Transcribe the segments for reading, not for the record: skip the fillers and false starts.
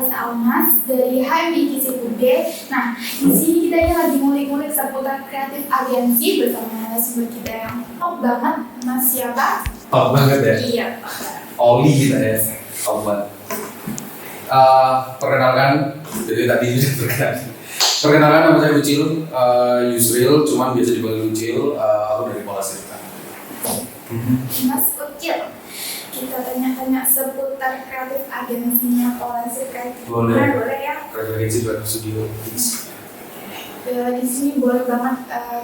Alisa Almas dari HMIKI Sipube. Nah, di sini kita ini lagi ngulik-ngulik seputar kreatif agensi bersama narasumber kita yang top banget, Mas siapa? Top banget ya? Iya. Oli kita ya, top banget. Perkenalkan, jadi tadi sudah perkenalkan. Perkenalkan, nama saya Ucil, Yusril, cuman biasa dipanggil Ucil. Aku dari Polasirka. Mas Ucil, kita tanya-tanya seputar kreatif agensinya Polasirka. Boleh ya? Kreatif agensi buat studio. Di sini boleh banget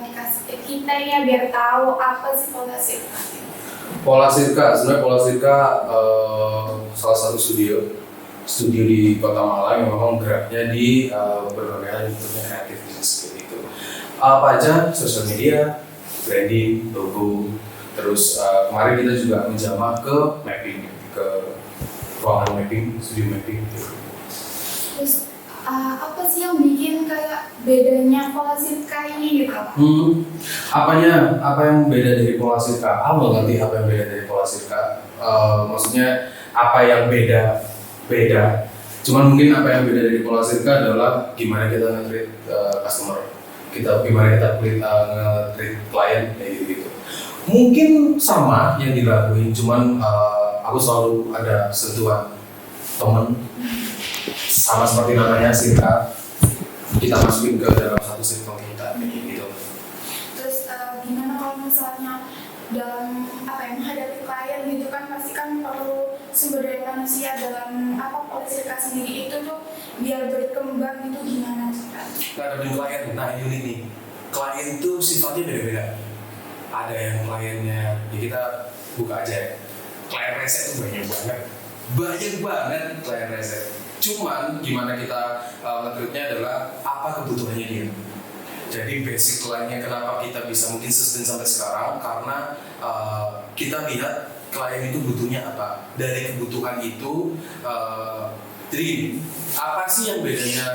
dikasih kita ya biar tahu apa sih Polasirka. Sebenarnya Polasirka salah satu studio di Kota Malang yang memang geraknya di berbagai hal bentuknya kreatif bisnis seperti itu. Apa aja? Sosial media, branding, logo, terus kemarin kita juga menjamah ke mapping, ke ruangan mapping, studio mapping. Terus apa sih yang bikin kayak bedanya Polasirka ini gitu? Apa yang beda dari Polasirka? Aku nggak ngerti apa yang beda dari Polasirka. Maksudnya apa yang beda. Cuman mungkin apa yang beda dari Polasirka adalah gimana kita nge-treat customer, gimana kita nge-treat klien kayak gitu. Mungkin sama yang dilakuin, cuman aku selalu ada sentuhan temen, sama seperti namanya Sirka, kita masukin ke dalam satu circle kita kayak gitu. Terus gimana kalau misalnya dalam menghadapi klien gitu kan pasti kan perlu sumber daya manusia dalam Polasirka sendiri itu tuh biar berkembang gitu gimana cara? Ngadepin klien, nah ini nih, klien itu sifatnya beda-beda. Ada yang kliennya, ya kita buka aja ya. Klien rese itu banyak banget klien rese. Cuman gimana kita nge-treatnya adalah apa kebutuhannya dia. Jadi basic kliennya kenapa kita bisa mungkin sustain sampai sekarang karena kita lihat klien itu butuhnya apa. Dari kebutuhan itu jadi apa sih yang bedanya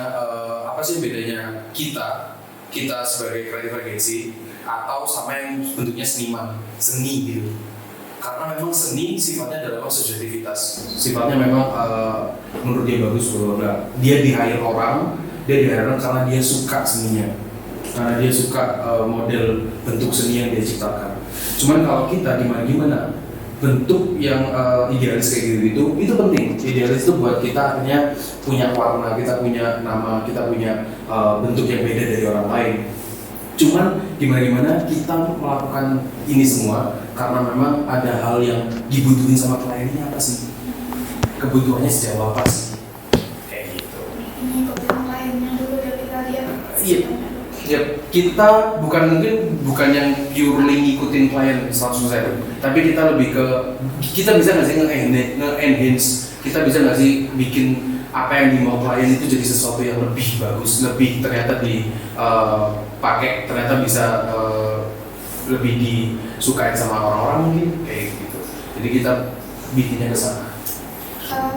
kita sebagai kreatif agensi atau sama yang bentuknya seni gitu. Karena memang seni sifatnya adalah subjektivitas. Sifatnya memang menurut dia bagus dia di-hire orang karena dia suka seninya. Karena dia suka model bentuk seni yang dia ciptakan. Cuman kalau kita gimana bentuk yang idealis kayak gitu itu penting. Idealis itu buat kita akhirnya punya warna, kita punya nama, kita punya bentuk yang beda dari orang lain. Cuman gimana kita untuk melakukan ini semua karena memang ada hal yang dibutuhin sama kliennya apa sih? Kebutuhannya sejauh apa sih? Kayak gitu. Ini kebutuhan kliennya dulu ya kita lihat. Iya. Ya, kita bukan yang purely ngikutin klien 100%, tapi kita lebih ke kita bisa nggak sih nge-enhance, kita bisa nggak sih bikin apa yang dimau klien itu jadi sesuatu yang lebih bagus, lebih ternyata dipakai, ternyata bisa lebih disukai sama orang-orang mungkin kayak gitu. Jadi kita bikinnya ke sana.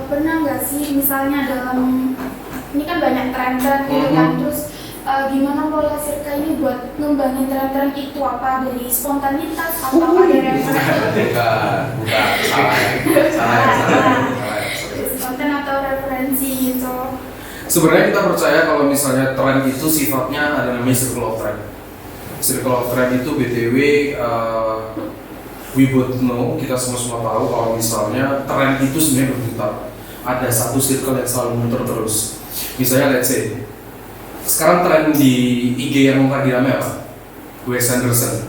Pernah nggak sih misalnya dalam ini kan banyak tren-tren gitu kan terus gimana Polasirka ini buat ngembangin tren-tren itu apa dari spontanitas atau ada referensi? Salah. Spontan atau referensi gitu. Sebenarnya kita percaya kalau misalnya tren itu sifatnya ada namanya circle of trend. Circle of trend itu BTW we both know, kita semua tahu kalau misalnya tren itu sebenarnya berputar. Ada satu circle yang selalu muter terus. Misalnya let's say sekarang tren di IG yang lagi rame apa? Wes Anderson.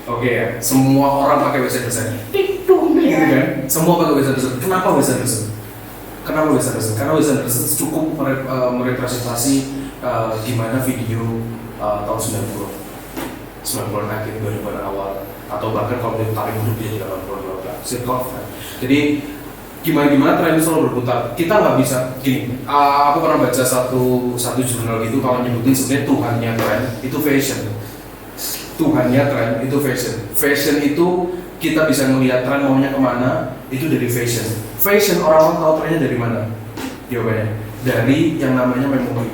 Oke ya, semua orang pakai Wes Anderson. Gitu kan? Semua pakai Wes Anderson. Kenapa Wes Anderson? Karena Wes Anderson cukup merepresentasi gimana video tahun 90-an akhir 2000-an awal atau bahkan kalau dia tarik mundur dia 80-an circle. Jadi gimana tren itu selalu berputar. Kita nggak bisa gini. Aku pernah baca satu jurnal gitu kalau nyebutin sebenarnya Tuhannya tren itu fashion. Tuhannya tren itu fashion. Fashion itu kita bisa melihat tren maunya kemana itu dari fashion. Fashion orang-orang tahu trennya dari mana? Jawabannya dari yang namanya memori.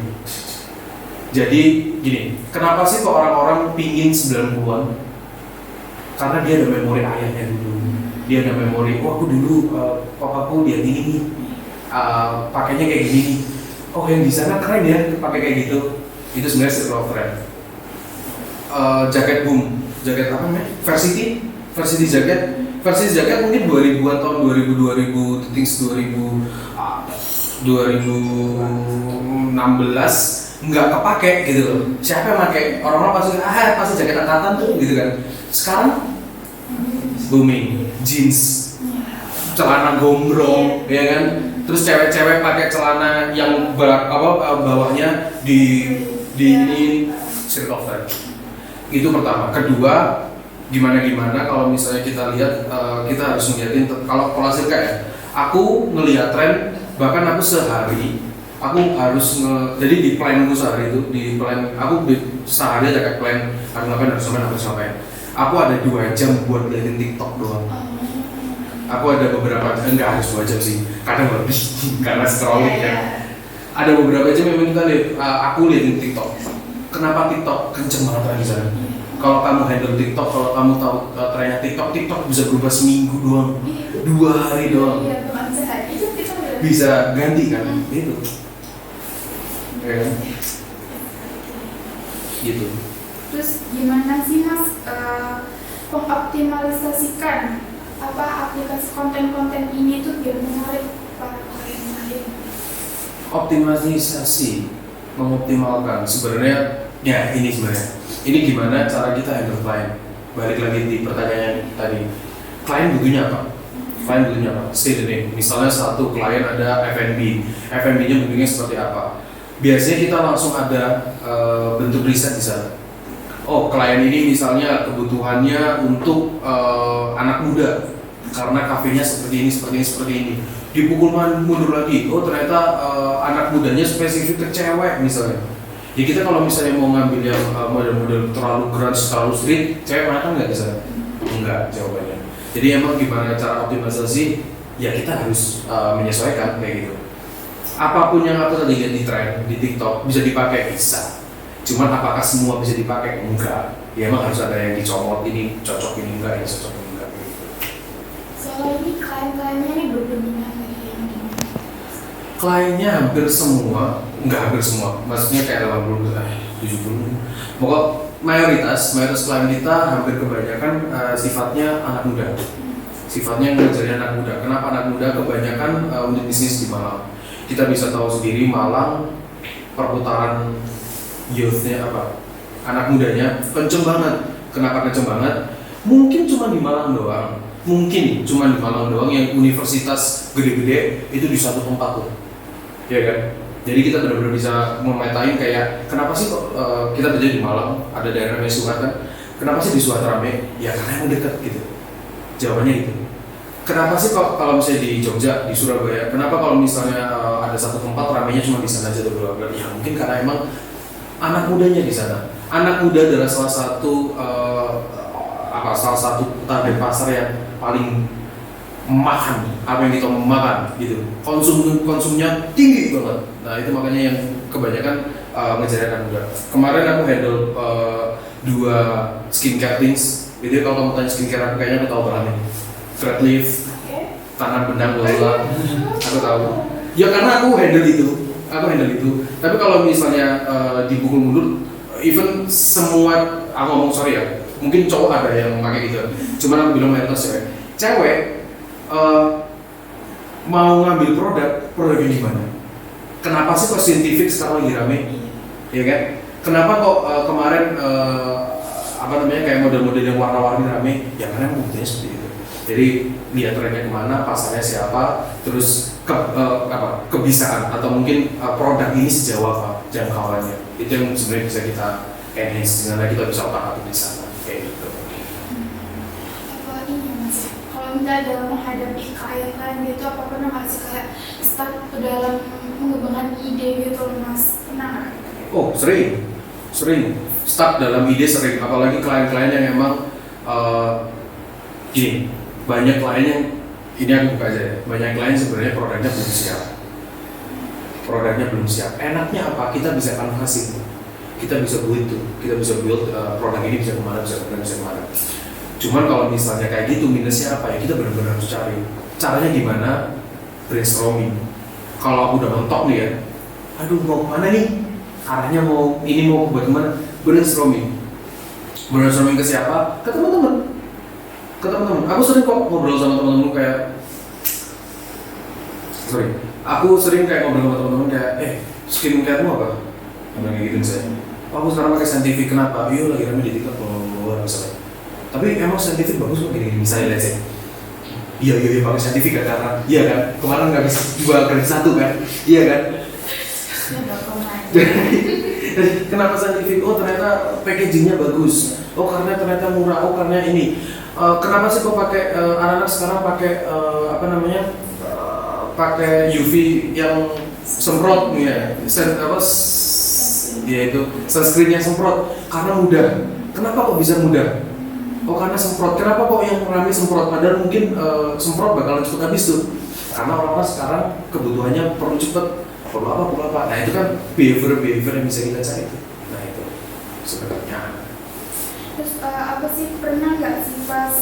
Jadi gini, kenapa sih kok orang-orang pingin 90-an? Karena dia ada memori ayahnya dulu. Dia ada memori, aku dulu papaku dia gini nih, pakainya kayak gini nih. oh yang di sana keren ya pakai kayak gitu, itu sebenarnya circle of trend. Jaket boom, jaket apa namanya? Varsity jaket mungkin 2000-an tahun 2000 2016 nggak kepake gitu loh. Siapa yang pakai? Orang-orang pasti jaket angkatan tuh gitu kan. Sekarang booming, jeans, celana gombrong, ya kan? Terus cewek-cewek pakai celana yang bawahnya di ini circle of trend. Itu pertama. Kedua, gimana kalau misalnya kita lihat, kita harus ngeliatin kalau pola circle ya. Aku ngelihat tren, bahkan aku sehari aku harus jadi di planku sehari itu, di plan aku sehari ada kayak plan harus ngapain. Aku ada 2 jam buat liatin TikTok doang. Aku ada beberapa, enggak harus 2 jam sih, kadang lebih karena scrolling kan. Ada beberapa jam memang kita aku liatin TikTok. Kenapa TikTok kenceng banget lagi sana? Kalau kamu handle TikTok, kalau kamu tahu trennya TikTok bisa berubah seminggu doang, 2 hari doang. Bisa ganti kan? Itu. Ya. Gitu. Terus gimana sih Mas mengoptimalisasikan aplikasi konten-konten ini tuh biar menarik para klien lain? Optimalisasi, mengoptimalkan sebenarnya ya ini gimana cara kita handle klien. Balik lagi di pertanyaan tadi, klien butuhnya apa? Say the name. Misalnya satu klien ada F&B-nya bentuknya seperti apa? Biasanya kita langsung ada bentuk riset di sana. Oh, klien ini misalnya kebutuhannya untuk anak muda karena kafenya seperti ini. Dipukul mundur lagi. Oh, ternyata anak mudanya spesifik ke cewek misalnya. Ya kita kalau misalnya mau ngambil yang model-model terlalu grunge, terlalu street, cewek mana kan nggak bisa? Enggak jawabannya. Jadi emang gimana cara optimalisasi? Ya kita harus menyesuaikan kayak gitu. Apapun yang aku tadi lihat di tren di TikTok bisa dipakai, bisa. Cuman apakah semua bisa dipakai? Enggak. Ya emang harus ada yang dicomot, ini cocok, ini enggak, ini cocok, ini enggak gitu. Soalnya ini klien-kliennya ini berdominan dari yang gimana? Kliennya hampir semua, enggak hampir semua, maksudnya kayak 70. Pokok mayoritas klien kita hampir kebanyakan sifatnya anak muda. Sifatnya ngajarin anak muda. Kenapa anak muda? Kebanyakan unit bisnis di Malang. Kita bisa tahu sendiri Malang perputaran youth-nya anak mudanya kenceng banget. Kenapa kenceng banget? Mungkin cuma di Malang doang yang universitas gede-gede itu di satu tempat tuh, ya kan? Jadi kita benar-benar bisa memetain kayak kenapa sih kok kita kerja di Malang, ada daerah namanya Suhat kan? Kenapa sih di Suhat rame? Ya karena emang dekat gitu. Jawabannya itu. Kenapa sih kalau misalnya di Jogja, di Surabaya, kenapa kalau misalnya ada satu tempat ramenya cuma di sana aja tuh? Ya mungkin karena emang anak mudanya di sana. Anak muda adalah salah satu target pasar yang paling makan apa yang kita makan gitu. Konsumnya tinggi banget. Nah itu makanya yang kebanyakan ngejar anak muda. Kemarin aku handle 2 skincare things. Jadi kalau kamu tanya skincare aku kayaknya aku tahu banget nih. Flat leaf, tangan benang bola, aku tahu. Ya karena aku handle itu. Tapi kalau misalnya dipukul mundur, even semua, aku ngomong sorry ya, mungkin cowok ada yang pakai gitu. Cuman aku bilang mayoritas cewek mau ngambil produknya gimana? Kenapa sih kok scientific sekarang lagi rame? Ya kan? Kenapa kok kemarin kayak model-model yang warna-warni rame? Ya karena emang buktinya seperti itu. Jadi lihat trennya kemana, pasarnya siapa, terus kebisaan atau mungkin produk ini sejauh apa jangkauannya. Itu yang sebenarnya bisa kita enhance dengan kita bisa otak-atik di sana kayak gitu. Apa ini Mas? Kalau kita dalam menghadapi klien gitu, apa pernah masih kayak stuck ke dalam mengembangkan ide gitu Mas? Pernah nggak? Oh sering stuck dalam ide sering, apalagi klien-klien yang emang gini. Banyak klien yang, ini aku buka aja ya, banyak klien sebenarnya produknya belum siap. Enaknya apa? Kita bisa canvassing, kita bisa build produk ini bisa kemana. Cuman kalau misalnya kayak gitu minusnya apa ya? Kita benar-benar harus cari caranya gimana, brainstorming. Kalau aku udah mentok nih ya, aduh mau kemana nih, arahnya mau buat kemana, brainstorming ke siapa, ke teman-teman. Aku sering kok ngobrol sama teman-teman kayak aku sering kayak ngobrol sama teman-teman kayak skincare-mu apa? Kayak gitu misalnya. Aku sekarang pakai Scientific, kenapa? Iya lagi rame di TikTok misalnya. Tapi emang Scientific bagus kok gini misalnya let's say. Iya pakai Scientific kan karena iya kan kemarin nggak bisa jual gratis satu kan, iya kan. Jadi kenapa Scientific? Oh ternyata packagingnya bagus. Oh karena ternyata murah. Oh karena ini. Kenapa sih kok pakai anak-anak sekarang pakai pakai UV yang semprot ya, itu sunscreen yang semprot karena mudah. Kenapa kok bisa mudah? Oh karena semprot. Kenapa kok yang rame semprot? Padahal mungkin semprot bakalan cepet habis tuh. Karena orang-orang sekarang kebutuhannya perlu cepet, perlu apa. Nah itu kan behavior yang bisa kita cari itu. Nah itu sebenarnya. Terus apa sih pernah nggak sih pas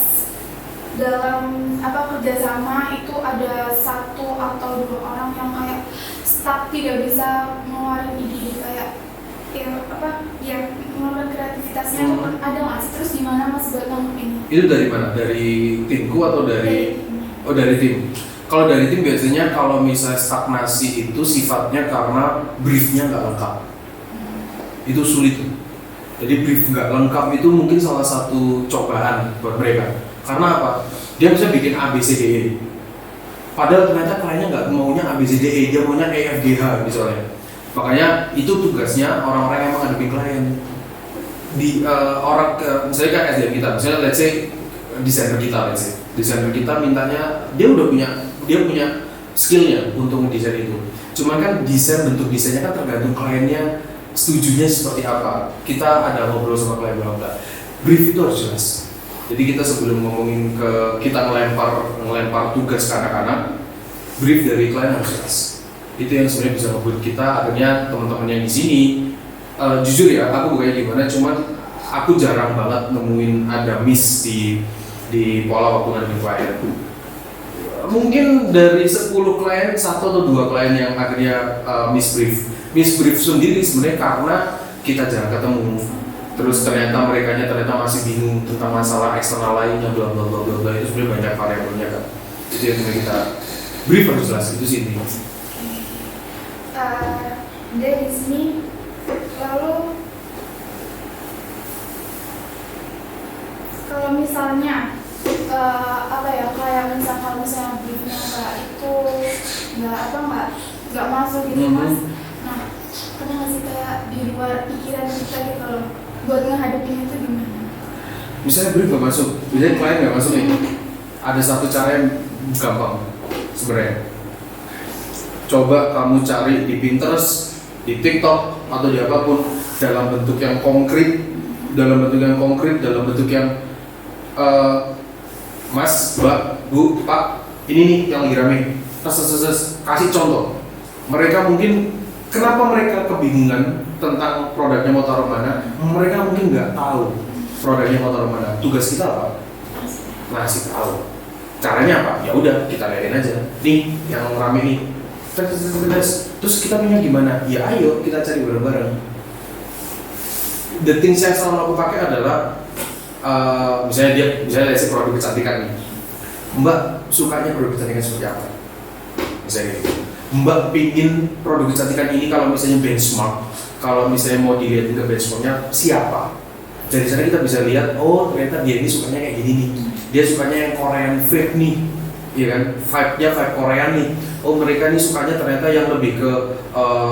dalam kerjasama itu ada satu atau dua orang yang kayak stuck tidak bisa mengeluarkan ide kayak mengeluarkan kreativitasnya itu ada nggak sih? Terus gimana Mas buat ini? Itu dari mana? Dari timku atau dari tim? Kalau dari tim biasanya kalau misalnya stagnasi itu sifatnya karena briefnya nggak lengkap. Itu sulit. Jadi brief nggak lengkap itu mungkin salah satu cobaan buat mereka. Karena apa? Dia bisa bikin ABCDE. Padahal ternyata kliennya nggak maunya ABCDE, dia maunya EFGH misalnya. Makanya itu tugasnya orang-orang yang menghadapi klien. Misalnya kan SDM kita, misalnya let's say desainer kita mintanya dia punya skillnya untuk mendesain itu. Cuman kan bentuk desainnya kan tergantung kliennya setujunya seperti apa. Kita ada ngobrol sama klien bla. Brief itu harus jelas. Jadi kita sebelum ngomongin kita ngelempar tugas ke anak-anak, brief dari klien harus jelas. Itu yang sebenarnya bisa membuat kita akhirnya teman-teman yang di sini jujur ya, aku bukannya gimana, cuman aku jarang banget nemuin ada miss di pola waktu ngadepin klien. Mungkin dari 10 klien, 1 atau 2 klien yang akhirnya misbrief sendiri sebenarnya karena kita jarang ketemu. Terus ternyata mereka masih bingung tentang masalah eksternal lainnya bla bla bla itu sebenarnya banyak variabelnya kan. Itu yang kita brief harus jelas itu sih ini. Dari sini lalu kalau misalnya kayak misalnya briefnya nggak masuk gitu Mas. Nah pernah nggak sih kayak di luar pikiran kita gitu loh buat menghadapinya itu gimana? Misalnya brief nggak masuk, misalnya klien nggak masuk nih, ada satu cara yang gampang sebenarnya. Coba kamu cari di Pinterest, di TikTok atau di apapun dalam bentuk yang konkret, dalam bentuk yang Mas, Mbak, Bu, Pak, ini nih yang lagi rame. Kasih contoh. Mereka mungkin kenapa mereka kebingungan tentang produknya mau taruh mana? Mereka mungkin nggak tahu produknya mau taruh mana. Tugas kita apa? Ngasih tahu. Caranya apa? Ya udah kita liatin aja. Nih yang rame nih. Terus kita punya gimana? Ya ayo kita cari bareng-bareng. The things yang selalu aku pakai adalah misalnya si produk kecantikan nih. Mbak sukanya produk kecantikan seperti apa? Misalnya gitu. Mbak pingin produk kecantikan ini kalau misalnya benchmark, kalau misalnya mau dilihat ke benchmarknya siapa? Dari sana kita bisa lihat, oh ternyata dia ini sukanya kayak gini nih. Dia sukanya yang Korean vape nih, iya kan? Vibe-nya vibe Korean nih. Oh mereka nih sukanya ternyata yang lebih ke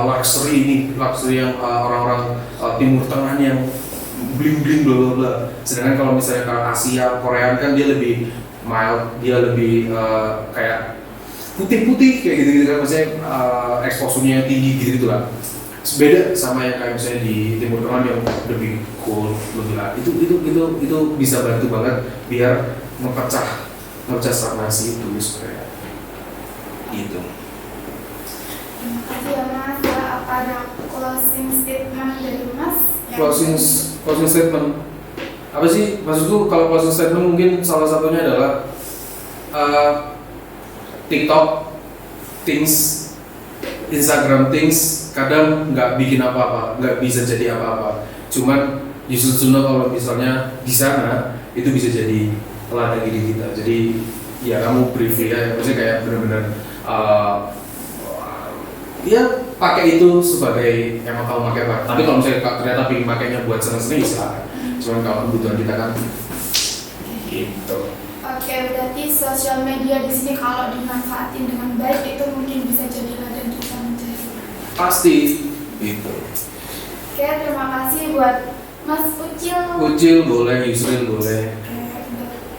luxury nih, luxury yang orang-orang Timur Tengah yang bling-bling bla bla bla. Sedangkan kalau misalnya kalau Asia, Korean kan dia lebih mild, dia lebih kayak putih-putih kayak gitu-gitu kan, maksudnya eksposurnya yang tinggi gitu lah. Beda sama yang kayak misalnya di Timur Tengah yang lebih cool, lebih lah. Itu bisa bantu banget biar memecah stagnasi itu sebenarnya. Gitu. Terima kasih ya Mas. Apa ada closing statement dari Mas? Closing statement. Apa sih maksudku kalau closing statement mungkin salah satunya adalah TikTok things Instagram things kadang nggak bikin apa-apa, nggak bisa jadi apa-apa. Cuman justru kalau misalnya di sana itu bisa jadi ladang diri kita. Jadi ya kamu brief ya, maksudnya kayak benar-benar ya pakai itu sebagai emang kamu pakai apa. Tapi kalau misalnya ternyata pengen pakainya buat seneng-seneng ya silakan. Cuman kalau kebutuhan kita kan gitu. Oke, berarti sosial media di sini kalau dimanfaatin dengan baik itu mungkin bisa jadi ladang kita mencari. Pasti gitu. Oke, terima kasih buat Mas Ucil. Ucil boleh, Yusril boleh.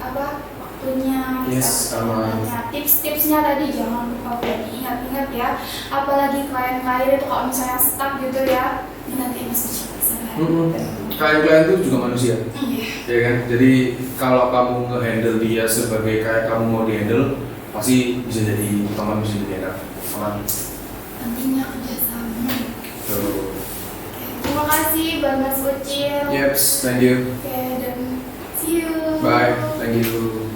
Apa waktunya, Yes, sama. tips-tipsnya tadi jangan lupa buat diingat-ingat ya. Apalagi klien-klien itu kalau misalnya stuck gitu ya, ini nanti Mas Ucil bisa bantu. Klien-klien itu juga manusia. Iya. Ya kan, jadi kalau kamu nge-handle dia sebagai kayak kamu mau di-handle, pasti bisa jadi teman, bisa jadi enak. Aman. Pentingnya kerjasama. So, Terima kasih buat Mas Ucil. yes, thank you. Oke, dan see you. Bye, thank you.